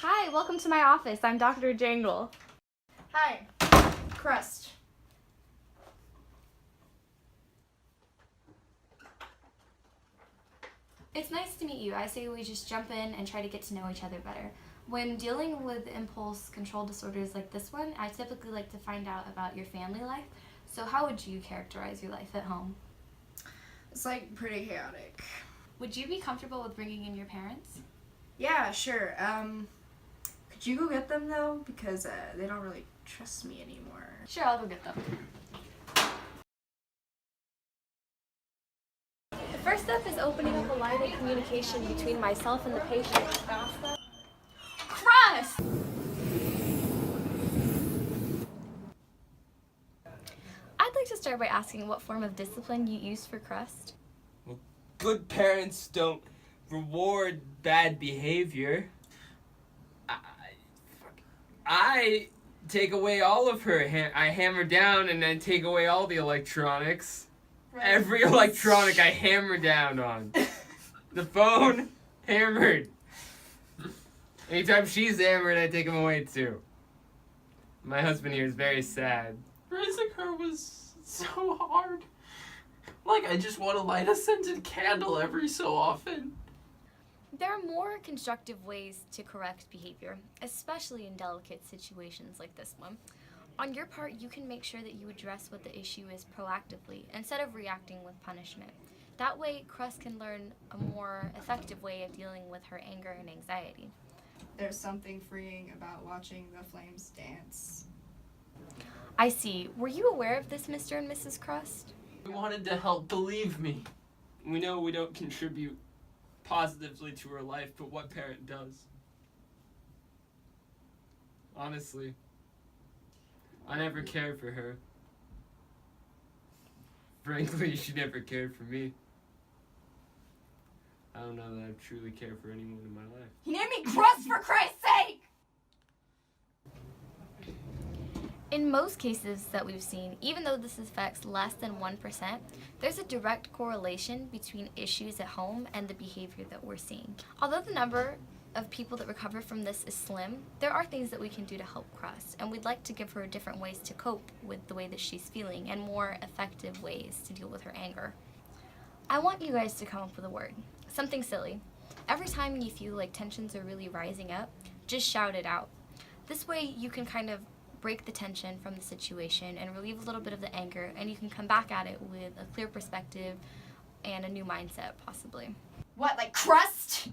Hi, welcome to my office. I'm Dr. Jangle. Hi, Crust. It's nice to meet you. I say we just jump in and try to get to know each other better. When dealing with impulse control disorders like this one, I typically like to find out about your family life. So how would you characterize your life at home? It's like pretty chaotic. Would you be comfortable with bringing in your parents? Yeah, sure. Could you go get them though? Because they don't really trust me anymore. Sure, I'll go get them. The first step is opening up a line of communication between myself and the patient. Crust! I'd like to start by asking what form of discipline you used for Crust. Well, good parents don't reward bad behavior. I take away all of her. I hammer down and then take away all the electronics. Right. Every electronic I hammer down on. The phone, hammered. Anytime she's hammered, I take them away too. My husband here is very sad. Raising her was so hard. Like, I just want to light a scented candle every so often. There are more constructive ways to correct behavior, especially in delicate situations like this one. On your part, you can make sure that you address what the issue is proactively instead of reacting with punishment. That way, Crust can learn a more effective way of dealing with her anger and anxiety. There's something freeing about watching the flames dance. I see. Were you aware of this, Mr. and Mrs. Crust? We wanted to help, believe me. We know we don't contribute positively to her life, but what parent does? Honestly, I never cared for her. Frankly, she never cared for me. I don't know that I've truly cared for anyone in my life. You named me Crust for Christ's sake! In most cases that we've seen, even though this affects less than 1%, there's a direct correlation between issues at home and the behavior that we're seeing. Although the number of people that recover from this is slim, there are things that we can do to help Crust, and we'd like to give her different ways to cope with the way that she's feeling and more effective ways to deal with her anger. I want you guys to come up with a word, something silly. Every time you feel like tensions are really rising up, just shout it out. This way you can kind of break the tension from the situation and relieve a little bit of the anger, and you can come back at it with a clear perspective and a new mindset, possibly. What, like Crust?